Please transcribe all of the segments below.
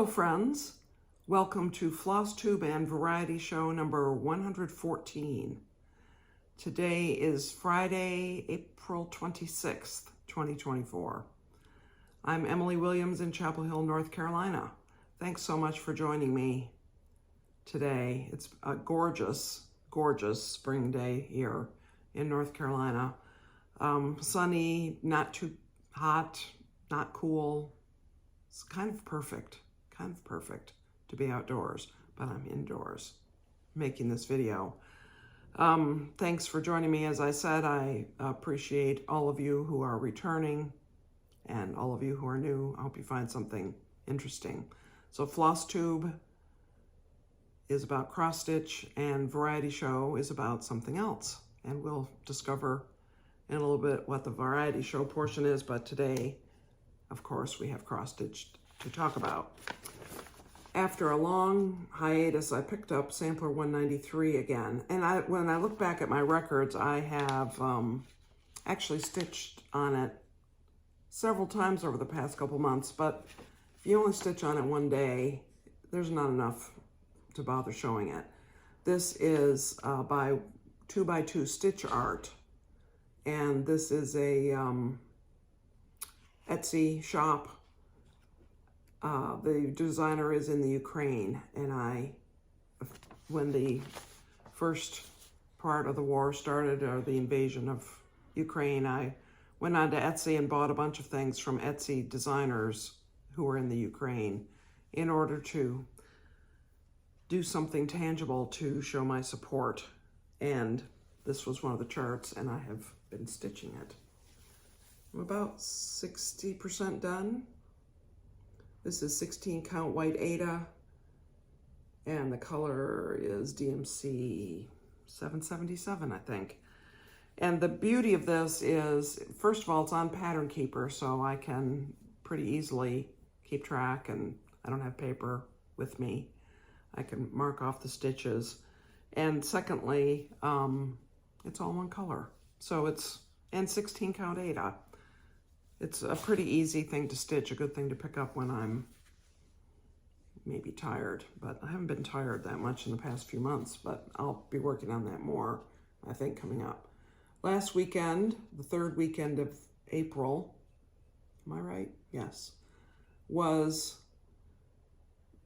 friends. Welcome to Flosstube and Variety Show number 114. Today is Friday, April 26th, 2024. I'm Emily Williams in Chapel Hill, North Carolina. Thanks so much for joining me today. It's a gorgeous, gorgeous spring day here in North Carolina. Sunny, not too hot, not cool. It's kind of perfect to be outdoors, but I'm indoors making this video. Thanks for joining me. As I said, I appreciate all of you who are returning and all of you who are new. I hope you find something interesting. So Flosstube is about cross stitch and Variety Show is about something else. And we'll discover in a little bit what the Variety Show portion is, but today, of course, we have cross stitch to talk about. After a long hiatus, I picked up Sampler 193 again. And when I look back at my records, I have actually stitched on it several times over the past couple months, but if you only stitch on it one day, there's not enough to bother showing it. This is by 2x2 Stitch Art, and this is a Etsy shop. The designer is in the Ukraine, and when the first part of the war started, or the invasion of Ukraine, I went on to Etsy and bought a bunch of things from Etsy designers who were in the Ukraine in order to do something tangible to show my support. And this was one of the charts, and I have been stitching it. I'm about 60% done. This is 16 count white Aida, and the color is DMC 777, I think. And the beauty of this is, first of all, it's on Pattern Keeper, so I can pretty easily keep track, and I don't have paper with me. I can mark off the stitches. And secondly, it's all one color. So and 16 count Aida. It's a pretty easy thing to stitch, a good thing to pick up when I'm maybe tired, but I haven't been tired that much in the past few months, but I'll be working on that more, I think, coming up. Last weekend, the third weekend of April, am I right? Yes.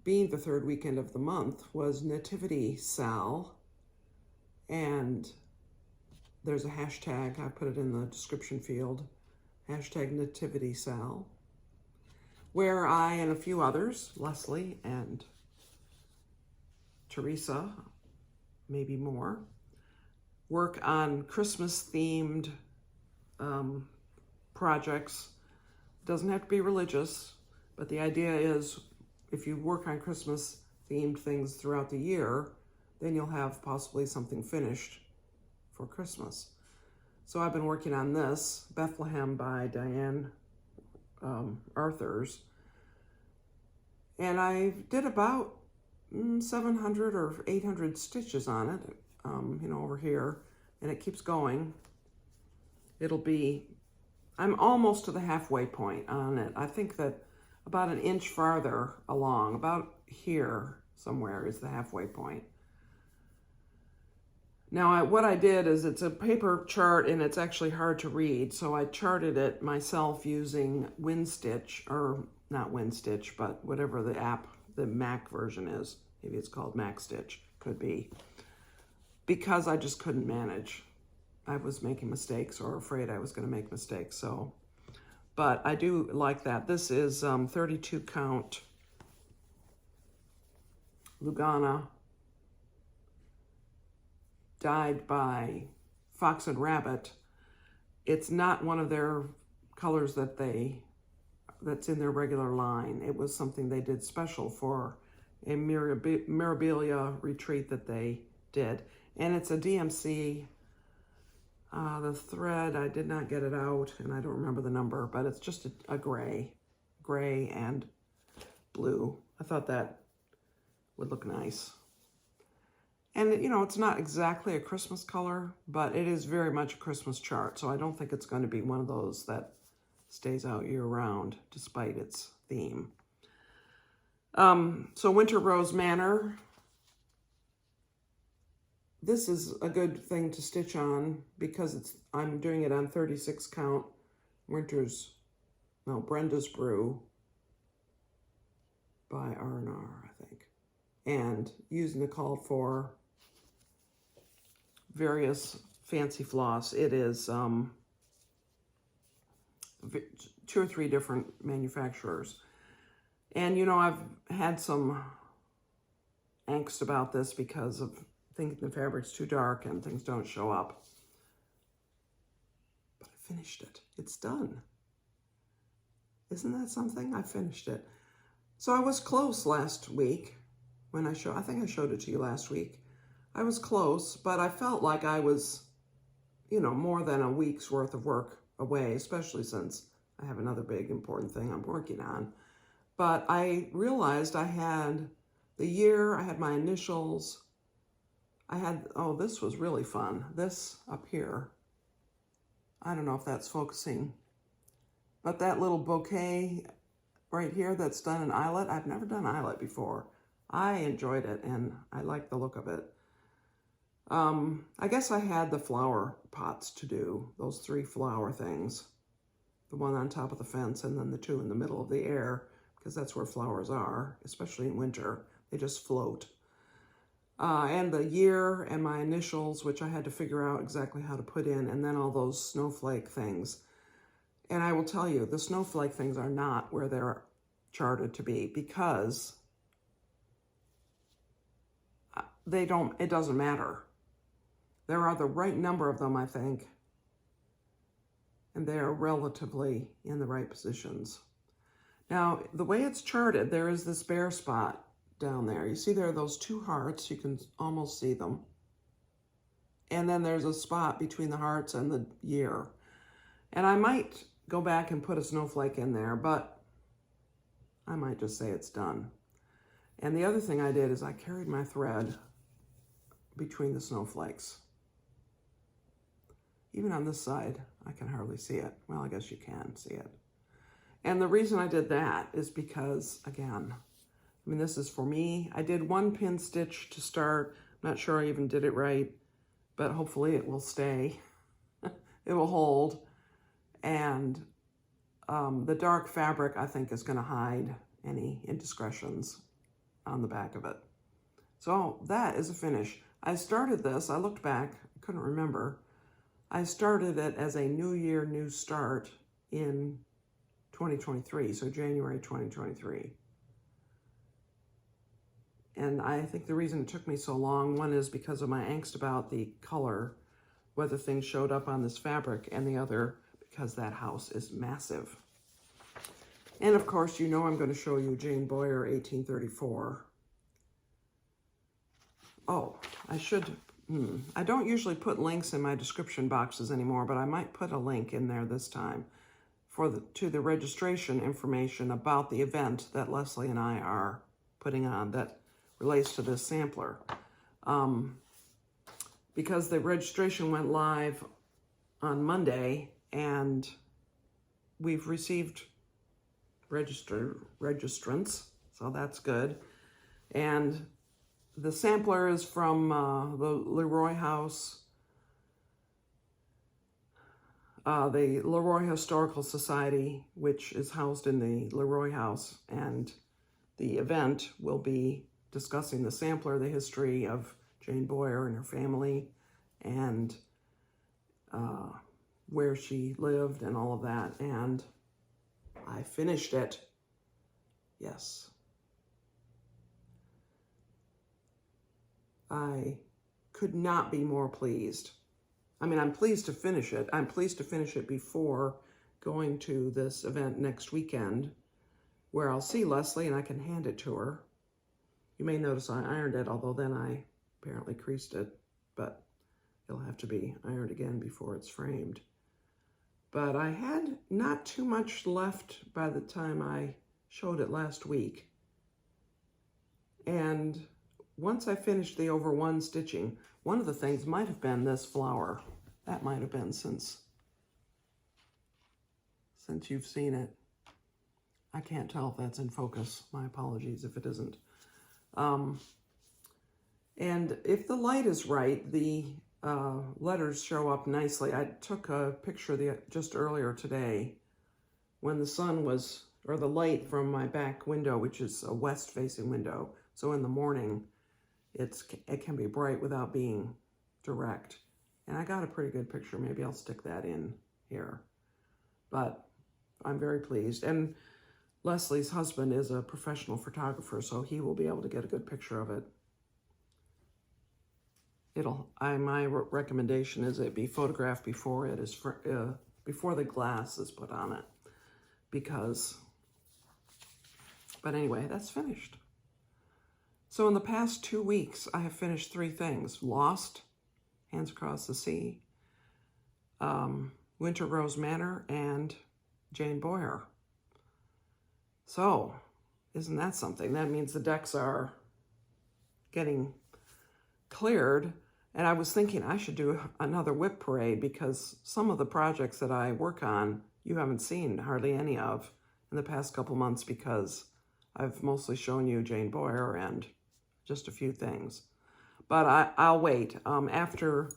Being the third weekend of the month, was Nativity Sal, and there's a hashtag, I put it in the description field, hashtag Nativity Sal, where I and a few others, Leslie and Teresa, maybe more, work on Christmas-themed projects. It doesn't have to be religious, but the idea is if you work on Christmas-themed things throughout the year, then you'll have possibly something finished for Christmas. So I've been working on this, Bethlehem by Diane Arthurs, and I did about 700 or 800 stitches on it, over here, and it keeps going. I'm almost to the halfway point on it. I think that about an inch farther along, about here somewhere is the halfway point. Now, what I did is, it's a paper chart and it's actually hard to read, so I charted it myself using WinStitch, or not WinStitch, but whatever the app, the Mac version is. Maybe it's called MacStitch, could be, because I just couldn't manage. I was making mistakes, or afraid I was going to make mistakes, so. But I do like that. This is 32 count Lugana, dyed by Fox and Rabbit. It's not one of their colors that's in their regular line. It was something they did special for a Mirabilia retreat that they did. And it's a DMC. The thread, I did not get it out, and I don't remember the number, but it's just a gray and blue. I thought that would look nice. And, it's not exactly a Christmas color, but it is very much a Christmas chart, so I don't think it's going to be one of those that stays out year-round, despite its theme. So Winter Rose Manor. This is a good thing to stitch on because I'm doing it on 36 count Brenda's Brew by R&R, I think. And using the call for various fancy floss. It is 2 or 3 different manufacturers. And, you know, I've had some angst about this because of thinking the fabric's too dark and things don't show up. But I finished it. It's done. Isn't that something? I finished it. So I was close last week when I think I showed it to you last week. I was close, but I felt like I was, you know, more than a week's worth of work away, especially since I have another big important thing I'm working on. But I realized I had the year, I had my initials, oh, this was really fun. This up here, I don't know if that's focusing, but that little bouquet right here that's done an eyelet, I've never done eyelet before. I enjoyed it and I like the look of it. I guess I had the flower pots to do, those 3 flower things. The one on top of the fence and then the 2 in the middle of the air, because that's where flowers are, especially in winter. They just float. And the year and my initials, which I had to figure out exactly how to put in, and then all those snowflake things. And I will tell you, the snowflake things are not where they're charted to be because it doesn't matter. There are the right number of them, I think, and they are relatively in the right positions. Now, the way it's charted, there is this bare spot down there. You see there are those 2 hearts. You can almost see them. And then there's a spot between the hearts and the year. And I might go back and put a snowflake in there, but I might just say it's done. And the other thing I did is I carried my thread between the snowflakes. Even on this side, I can hardly see it. Well, I guess you can see it. And the reason I did that is because, again, I mean, this is for me. I did 1 pin stitch to start. I'm not sure I even did it right, but hopefully it will stay. It will hold. And the dark fabric, I think, is going to hide any indiscretions on the back of it. So that is a finish. I started this, I looked back, I couldn't remember. I started it as a new year, new start in 2023, so January 2023. And I think the reason it took me so long, one is because of my angst about the color, whether things showed up on this fabric, and the other because that house is massive. And of course, you know I'm going to show you Jane Boyer 1834. Oh, I don't usually put links in my description boxes anymore, but I might put a link in there this time to the registration information about the event that Leslie and I are putting on that relates to this sampler. Because the registration went live on Monday and we've received registrants, so that's good. And the sampler is from the LeRoy House, the LeRoy Historical Society, which is housed in the LeRoy House, and the event will be discussing the sampler, the history of Jane Boyer and her family, and where she lived and all of that. And I finished it. Yes. I could not be more pleased. I mean, I'm pleased to finish it. I'm pleased to finish it before going to this event next weekend where I'll see Leslie and I can hand it to her. You may notice I ironed it, although then I apparently creased it, but it'll have to be ironed again before it's framed. But I had not too much left by the time I showed it last week. And once I finished the over 1 stitching, one of the things might have been this flower. That might have been since you've seen it. I can't tell if that's in focus. My apologies if it isn't. And if the light is right, the letters show up nicely. I took a picture just earlier today when the sun was, or the light from my back window, which is a west-facing window. So in the morning, it can be bright without being direct. And I got a pretty good picture. Maybe I'll stick that in here. But I'm very pleased. And Leslie's husband is a professional photographer, so he will be able to get a good picture of it. My recommendation is it be photographed before before the glass is put on it, but anyway, that's finished. So in the past 2 weeks, I have finished 3 things: Lost, Hands Across the Sea, Winter Rose Manor, and Jane Boyer. So, isn't that something? That means the decks are getting cleared. And I was thinking I should do another whip parade, because some of the projects that I work on, you haven't seen hardly any of in the past couple months, because I've mostly shown you Jane Boyer and just a few things. But I'll wait. After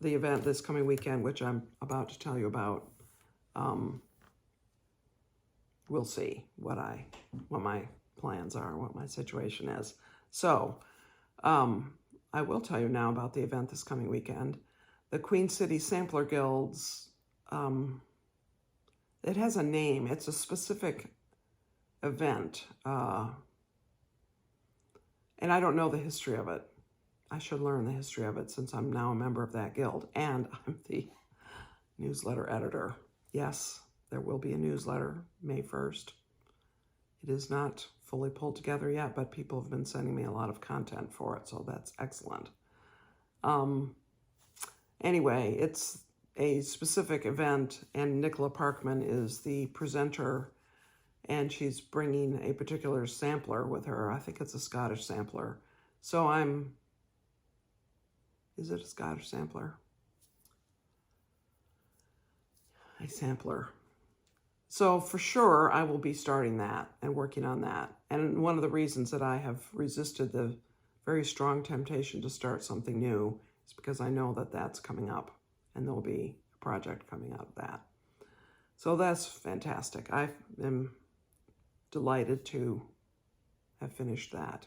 the event this coming weekend, which I'm about to tell you about, we'll see what my plans are, what my situation is. So, I will tell you now about the event this coming weekend. The Queen City Sampler Guild's, it has a name. It's a specific event. And I don't know the history of it. I should learn the history of it, since I'm now a member of that guild. And I'm the newsletter editor. Yes, there will be a newsletter May 1st. It is not fully pulled together yet, but people have been sending me a lot of content for it, so that's excellent. Anyway, it's a specific event, and Nicola Parkman is the presenter, and she's bringing a particular sampler with her. I think it's a Scottish sampler. So is it a Scottish sampler? A sampler. So for sure, I will be starting that and working on that. And one of the reasons that I have resisted the very strong temptation to start something new is because I know that that's coming up, and there'll be a project coming out of that. So that's fantastic. I am delighted to have finished that.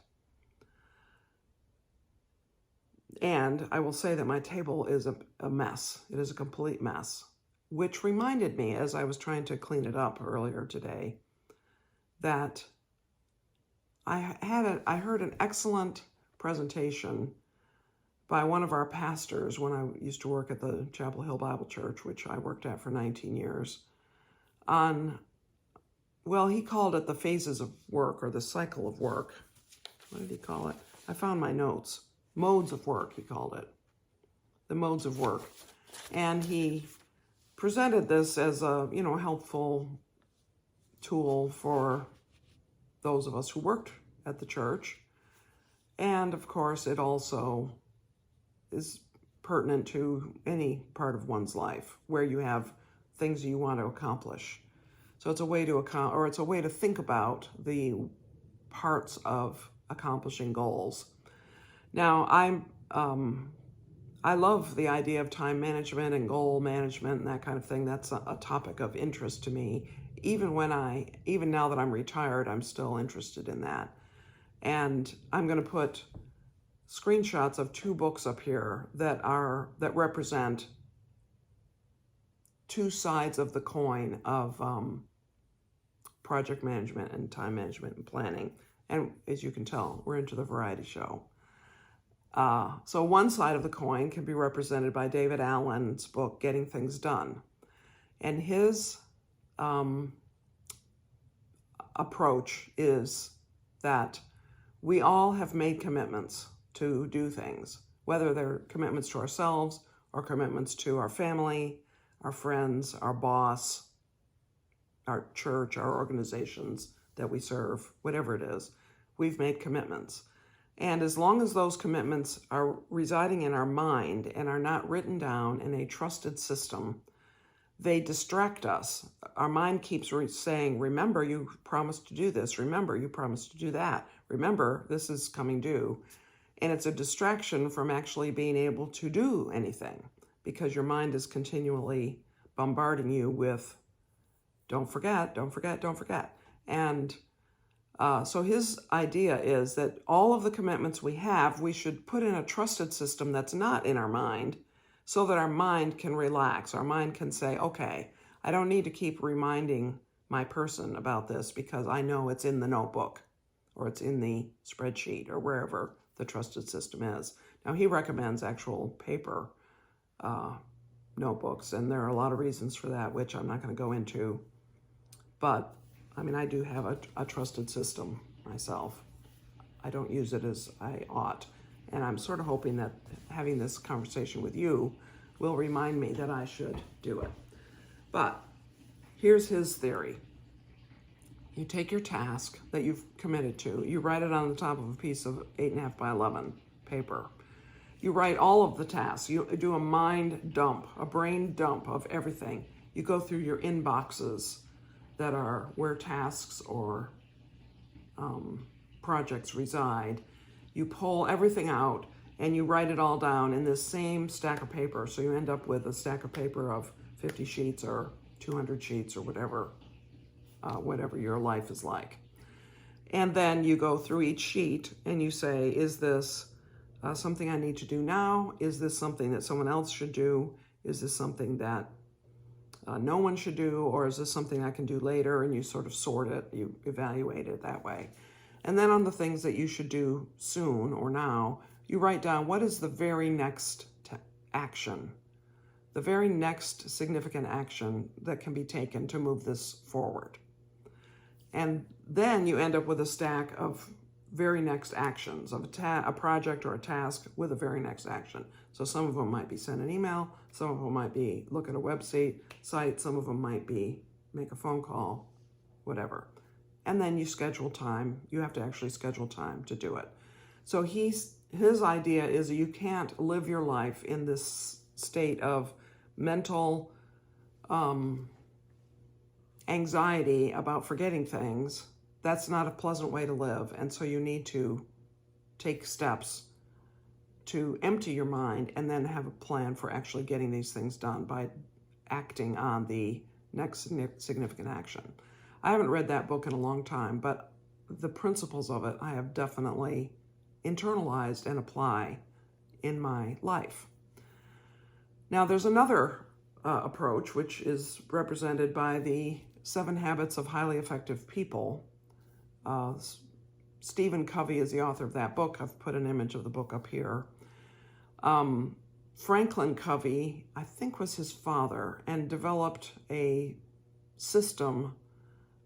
And I will say that my table is a mess. It is a complete mess. Which reminded me, as I was trying to clean it up earlier today, that I heard an excellent presentation by one of our pastors when I used to work at the Chapel Hill Bible Church, which I worked at for 19 years, on, well, he called it the phases of work, or the cycle of work. What did he call it? I found my notes. Modes of work, he called it. The modes of work. And he presented this as a, helpful tool for those of us who worked at the church. And of course, it also is pertinent to any part of one's life where you have things you want to accomplish. So it's a way to think about the parts of accomplishing goals. Now, I love the idea of time management and goal management and that kind of thing. That's a topic of interest to me. Even now that I'm retired, I'm still interested in that. And I'm going to put screenshots of 2 books up here that represent 2 sides of the coin of project management and time management and planning. And as you can tell, we're into the variety show. So one side of the coin can be represented by David Allen's book, Getting Things Done. And his approach is that we all have made commitments to do things, whether they're commitments to ourselves or commitments to our family, our friends, our boss, our church, our organizations that we serve, whatever it is. We've made commitments. And as long as those commitments are residing in our mind and are not written down in a trusted system, they distract us. Our mind keeps saying, remember, you promised to do this. Remember, you promised to do that. Remember, this is coming due. And it's a distraction from actually being able to do anything, because your mind is continually bombarding you with, don't forget, don't forget, don't forget. And so his idea is that all of the commitments we have, we should put in a trusted system that's not in our mind, so that our mind can relax. Our mind can say, okay, I don't need to keep reminding my person about this because I know it's in the notebook or it's in the spreadsheet or wherever the trusted system is. Now, he recommends actual paper notebooks, and there are a lot of reasons for that, which I'm not going to go into. But, I mean, I do have a trusted system myself. I don't use it as I ought. And I'm sort of hoping that having this conversation with you will remind me that I should do it. But here's his theory. You take your task that you've committed to, you write it on the top of a piece of 8.5 by 11 paper. You write all of the tasks. You do a mind dump, a brain dump of everything. You go through your inboxes that are where tasks or projects reside. You pull everything out and you write it all down in this same stack of paper. So you end up with a stack of paper of 50 sheets or 200 sheets or whatever your life is like. And then you go through each sheet and you say, is this something I need to do now? Is this something that someone else should do? Is this something that no one should do? Or is this something I can do later? And you sort of sort it, you evaluate it that way. And then on the things that you should do soon or now, you write down what is the very next action, the very next significant action that can be taken to move this forward. And then you end up with a stack of very next actions of a project or a task with a very next action. So some of them might be send an email, some of them might be look at a website, some of them might be make a phone call, whatever. And then you schedule time. You have to actually schedule time to do it. So his idea is that you can't live your life in this state of mental anxiety about forgetting things. That's not a pleasant way to live. And so you need to take steps to empty your mind and then have a plan for actually getting these things done by acting on the next significant action. I haven't read that book in a long time, but the principles of it I have definitely internalized and apply in my life. Now, there's another approach, which is represented by the 7 Habits of Highly Effective People. Stephen Covey is the author of that book. I've put an image of the book up here. Franklin Covey, I think, was his father, and developed a system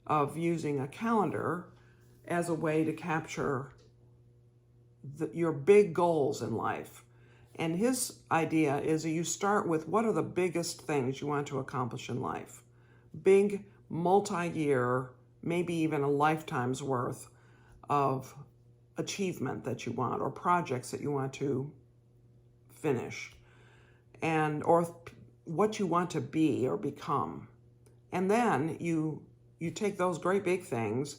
of using a calendar as a way to capture your big goals in life. And his idea is that you start with what are the biggest things you want to accomplish in life. Big, multi-year, maybe even a lifetime's worth of achievement that you want, or projects that you want to finish, or what you want to be or become. And then you take those great big things,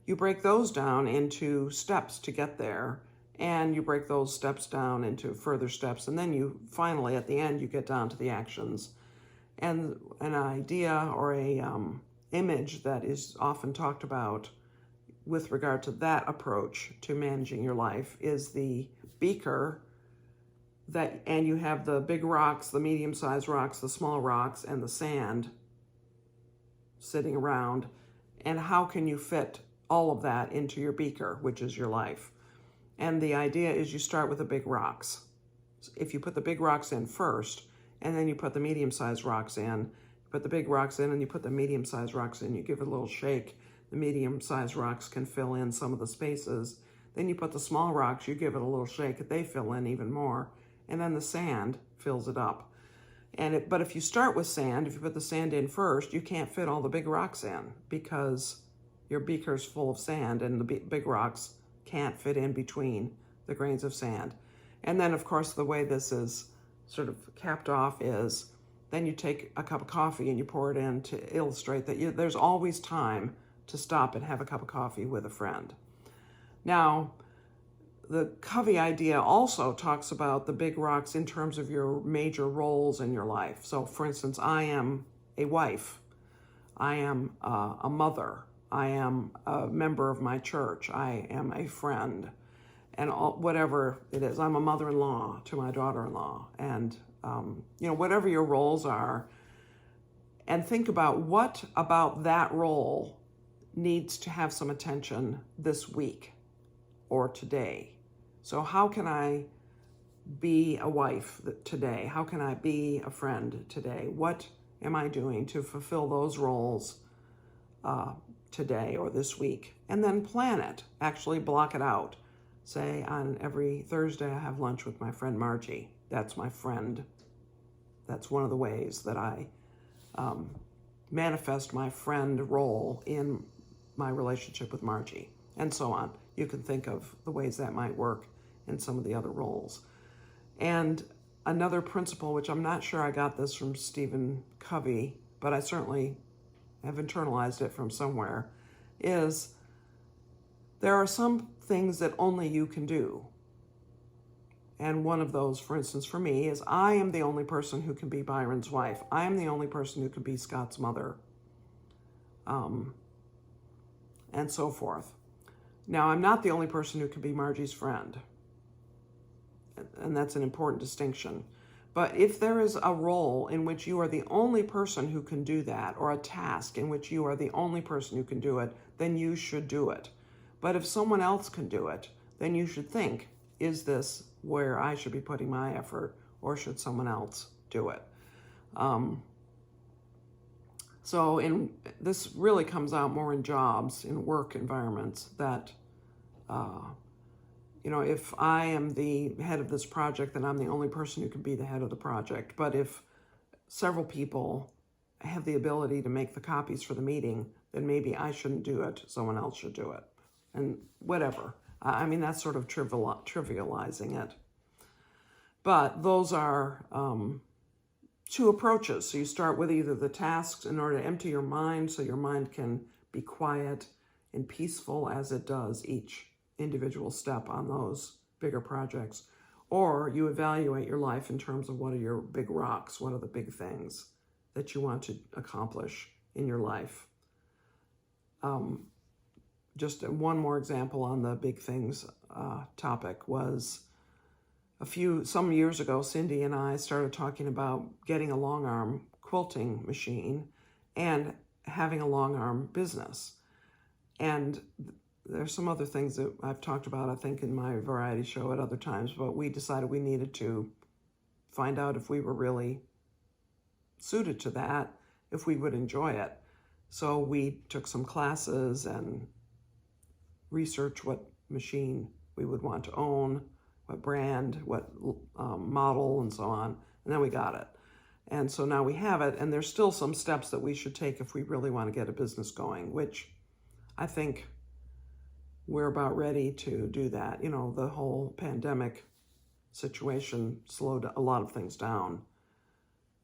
you break those down into steps to get there, and you break those steps down into further steps, and then you finally, at the end, you get down to the actions. And an idea or a image that is often talked about with regard to that approach to managing your life is the beaker and you have the big rocks, the medium-sized rocks, the small rocks, and the sand sitting around. And how can you fit all of that into your beaker, which is your life? And the idea is you start with the big rocks. If you put the big rocks in first, and then you put the medium-sized rocks in, put the big rocks in, and you put the medium-sized rocks in, you give it a little shake, the medium-sized rocks can fill in some of the spaces. Then you put the small rocks, you give it a little shake, they fill in even more, and then the sand fills it up. But if you start with sand, if you put the sand in first, you can't fit all the big rocks in because your beaker's full of sand and the big rocks can't fit in between the grains of sand. And then, of course, the way this is sort of capped off is then you take a cup of coffee and you pour it in to illustrate that there's always time to stop and have a cup of coffee with a friend. Now, the Covey idea also talks about the big rocks in terms of your major roles in your life. So, for instance, I am a wife. I am a mother. I am a member of my church. I am a friend. And whatever it is, I'm a mother-in-law to my daughter-in-law. And, whatever your roles are, and think about what about that role needs to have some attention this week or today. So how can I be a wife today? How can I be a friend today? What am I doing to fulfill those roles today or this week? And then plan it. Actually block it out. Say on every Thursday I have lunch with my friend Margie. That's my friend. That's one of the ways that I manifest my friend role in my relationship with Margie, and so on. You can think of the ways that might work in some of the other roles. And another principle, which I'm not sure I got this from Stephen Covey, but I certainly have internalized it from somewhere, is there are some things that only you can do. And one of those, for instance, for me, is I am the only person who can be Byron's wife. I am the only person who can be Scott's mother, and so forth. Now, I'm not the only person who can be Margie's friend, and that's an important distinction. But if there is a role in which you are the only person who can do that, or a task in which you are the only person who can do it, then you should do it. But if someone else can do it, then you should think, is this where I should be putting my effort, or should someone else do it? So this really comes out more in jobs, in work environments, that, if I am the head of this project, then I'm the only person who can be the head of the project. But if several people have the ability to make the copies for the meeting, then maybe I shouldn't do it, someone else should do it. And whatever. That's sort of trivializing it. But those are two approaches. So you start with either the tasks in order to empty your mind so your mind can be quiet and peaceful as it does each individual step on those bigger projects, or you evaluate your life in terms of what are your big rocks, what are the big things that you want to accomplish in your life. Just one more example on the big things topic was some years ago, Cindy and I started talking about getting a long arm quilting machine and having a long arm business. And there's some other things that I've talked about, I think, in my variety show at other times, but we decided we needed to find out if we were really suited to that, if we would enjoy it. So we took some classes and researched what machine we would want to own, what brand, what model, and so on. And then we got it. And so now we have it, and there's still some steps that we should take if we really want to get a business going, which I think we're about ready to do that. The whole pandemic situation slowed a lot of things down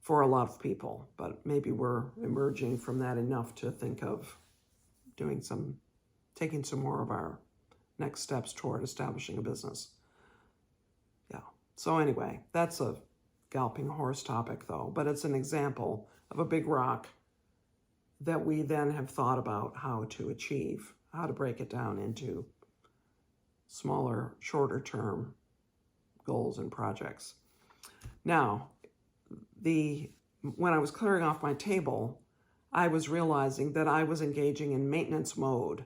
for a lot of people, but maybe we're emerging from that enough to think of taking some more of our next steps toward establishing a business. Yeah. So anyway, that's a galloping horse topic though, but it's an example of a big rock that we then have thought about how to achieve, how to break it down into smaller, shorter term goals and projects. Now, when I was clearing off my table, I was realizing that I was engaging in maintenance mode.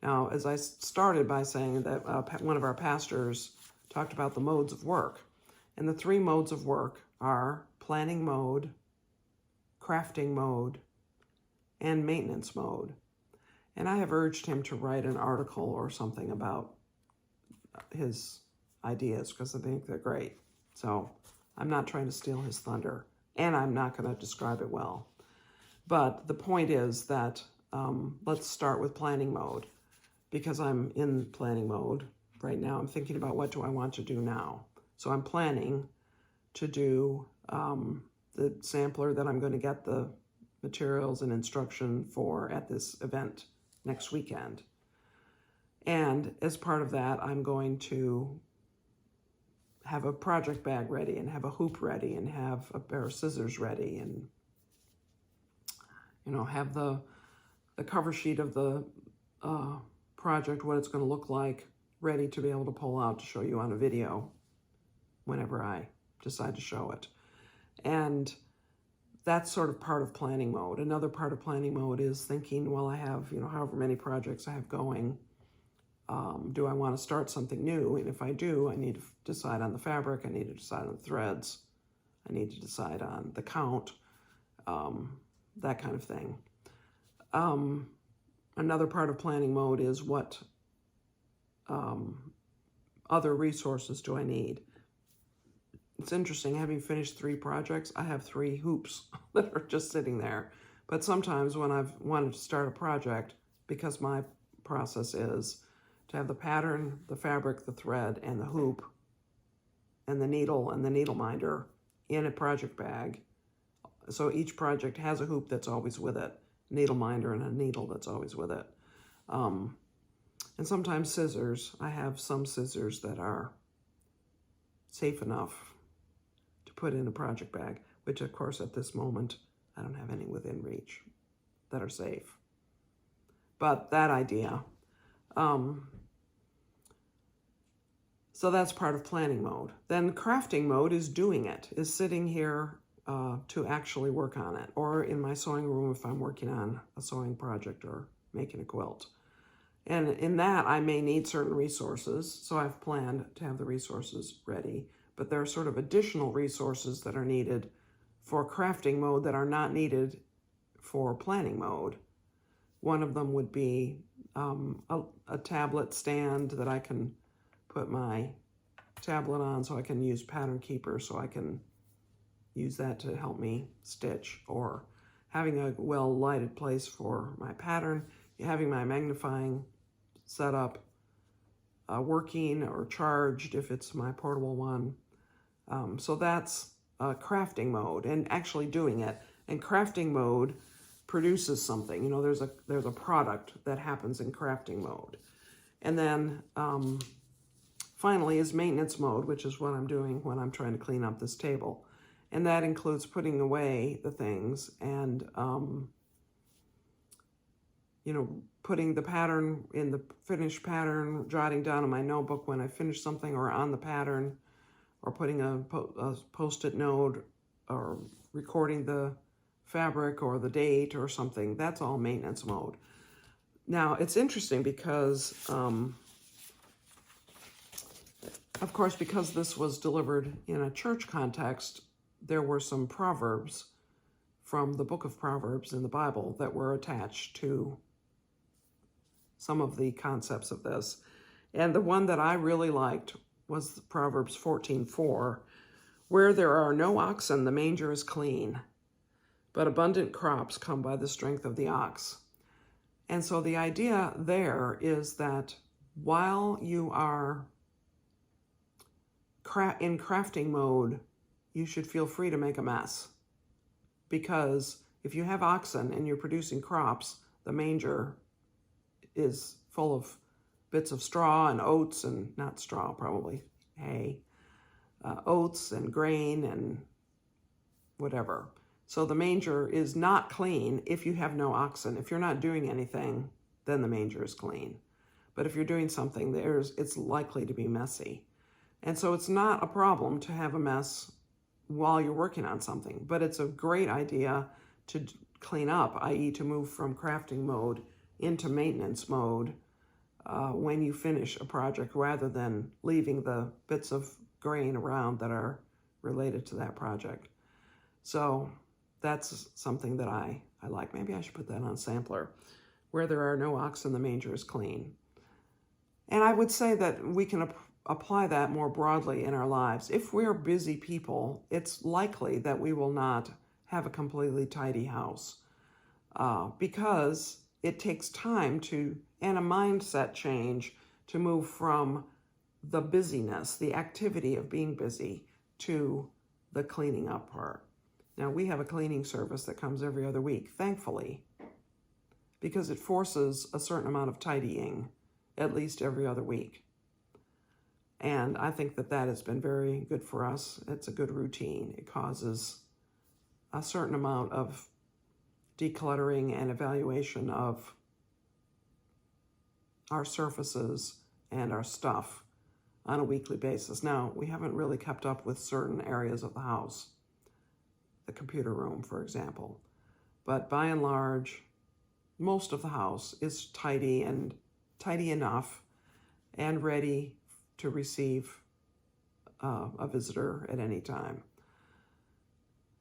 Now, as I started by saying that one of our pastors talked about the modes of work, and the three modes of work are planning mode, crafting mode, and maintenance mode. And I have urged him to write an article or something about his ideas because I think they're great. So I'm not trying to steal his thunder, and I'm not going to describe it well. But the point is that let's start with planning mode, because I'm in planning mode right now. I'm thinking about what do I want to do now. So I'm planning to do the sampler that I'm going to get the materials and instruction for at this event next weekend. And as part of that, I'm going to have a project bag ready and have a hoop ready and have a pair of scissors ready and, you know, have the cover sheet of the project, what it's going to look like, ready to be able to pull out to show you on a video whenever I decide to show it. And that's sort of part of planning mode. Another part of planning mode is thinking, well, I have, you know, however many projects I have going, do I want to start something new? And if I do, I need to decide on the fabric, I need to decide on the threads, I need to decide on the count, that kind of thing. Another part of planning mode is what other resources do I need? It's interesting, having finished 3 projects, I have 3 hoops that are just sitting there. But sometimes when I've wanted to start a project, because my process is to have the pattern, the fabric, the thread, and the hoop, and the needle minder in a project bag. So each project has a hoop that's always with it, needle minder, and a needle that's always with it. And sometimes scissors. I have some scissors that are safe enough to put in a project bag, which of course at this moment, I don't have any within reach that are safe. But that idea. So that's part of planning mode. Then crafting mode is doing it, is sitting here to actually work on it, or in my sewing room if I'm working on a sewing project or making a quilt. And in that, I may need certain resources, so I've planned to have the resources ready, but there are sort of additional resources that are needed for crafting mode that are not needed for planning mode. One of them would be a tablet stand that I can put my tablet on so I can use Pattern Keeper, so I can use that to help me stitch, or having a well-lighted place for my pattern, having my magnifying setup working or charged if it's my portable one. So that's crafting mode and actually doing it. And crafting mode produces something. You know, there's a product that happens in crafting mode. And then finally is maintenance mode, which is what I'm doing when I'm trying to clean up this table. And that includes putting away the things and, you know, putting the pattern in the finished pattern, jotting down in my notebook when I finish something or on the pattern, or putting a post-it note or recording the fabric or the date or something. That's all maintenance mode. Now, it's interesting because, of course, because this was delivered in a church context, there were some proverbs from the book of Proverbs in the Bible that were attached to some of the concepts of this. And the one that I really liked was Proverbs 14:4, where there are no oxen, the manger is clean, but abundant crops come by the strength of the ox. And so the idea there is that while you are in crafting mode, you should feel free to make a mess. Because if you have oxen and you're producing crops, the manger is full of bits of straw and oats, and not straw, probably hay, oats and grain and whatever. So the manger is not clean if you have no oxen. If you're not doing anything, then the manger is clean. But if you're doing something, it's likely to be messy. And so it's not a problem to have a mess while you're working on something, but it's a great idea to clean up, i.e. to move from crafting mode into maintenance mode when you finish a project, rather than leaving the bits of grain around that are related to that project. So that's something that I like. Maybe I should put that on sampler. Where there are no oxen, the manger is clean. And I would say that we can apply that more broadly in our lives. If we're busy people, it's likely that we will not have a completely tidy house because it takes time and a mindset change to move from the busyness, the activity of being busy, to the cleaning up part. Now, we have a cleaning service that comes every other week, thankfully, because it forces a certain amount of tidying at least every other week. And I think that that has been very good for us. It's a good routine. It causes a certain amount of decluttering and evaluation of our surfaces and our stuff on a weekly basis. Now, we haven't really kept up with certain areas of the house, the computer room, for example. But by and large, most of the house is tidy and tidy enough and ready to receive a visitor at any time.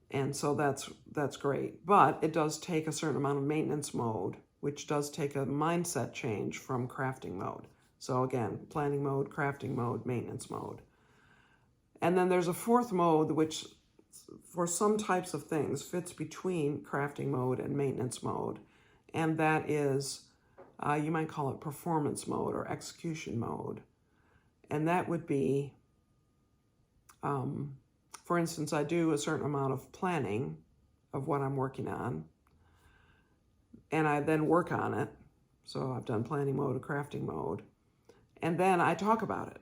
And so that's great. But it does take a certain amount of maintenance mode, which does take a mindset change from crafting mode. So again, planning mode, crafting mode, maintenance mode. And then there's a fourth mode, which for some types of things fits between crafting mode and maintenance mode. And that is, you might call it performance mode or execution mode. And that would be, for instance, I do a certain amount of planning of what I'm working on, and I then work on it. So I've done planning mode or crafting mode, and then I talk about it.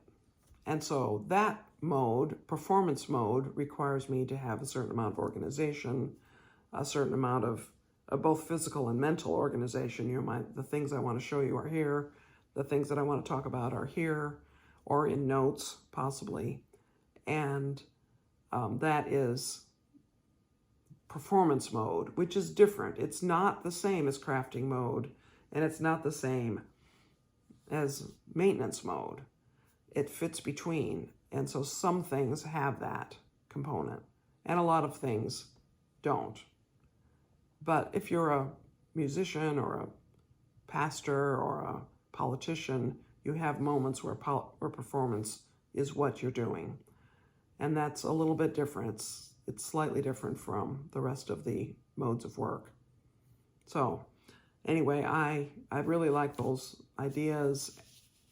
And so that mode, performance mode, requires me to have a certain amount of organization, a certain amount of both physical and mental organization. You know, the things I want to show you are here. The things that I want to talk about are here, or in notes, possibly. And that is performance mode, which is different. It's not the same as crafting mode, and it's not the same as maintenance mode. It fits between. And so some things have that component, and a lot of things don't. But if you're a musician or a pastor or a politician, you have moments where performance is what you're doing. And that's a little bit different. It's slightly different from the rest of the modes of work. So anyway, I really like those ideas.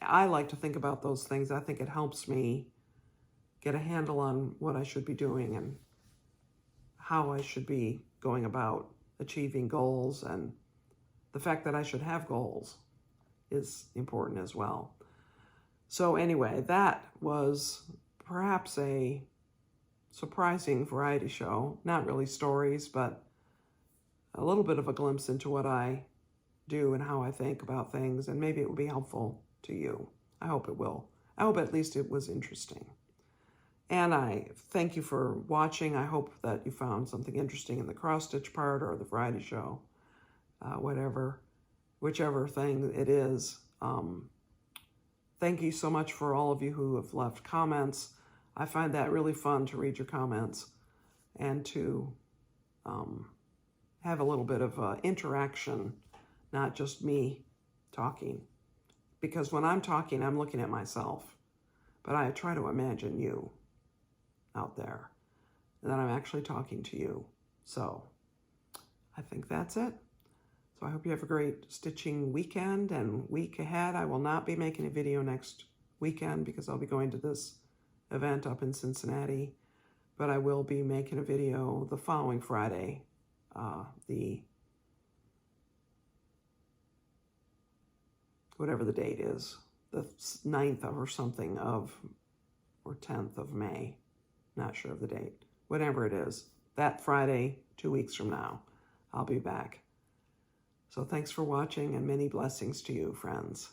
I like to think about those things. I think it helps me get a handle on what I should be doing and how I should be going about achieving goals. And the fact that I should have goals is important as well. So anyway, that was perhaps a surprising variety show. Not really stories, but a little bit of a glimpse into what I do and how I think about things, and maybe it will be helpful to you. I hope it will. I hope at least it was interesting. And I thank you for watching. I hope that you found something interesting in the cross-stitch part or the variety show, whichever thing it is. Thank you so much for all of you who have left comments. I find that really fun to read your comments and to have a little bit of interaction, not just me talking. Because when I'm talking, I'm looking at myself, but I try to imagine you out there, and that I'm actually talking to you. So I think that's it. So I hope you have a great stitching weekend and week ahead. I will not be making a video next weekend because I'll be going to this event up in Cincinnati, but I will be making a video the following Friday, the whatever the date is, the 9th or something of, or 10th of May, not sure of the date, whatever it is, that Friday, 2 weeks from now, I'll be back. So thanks for watching, and many blessings to you, friends.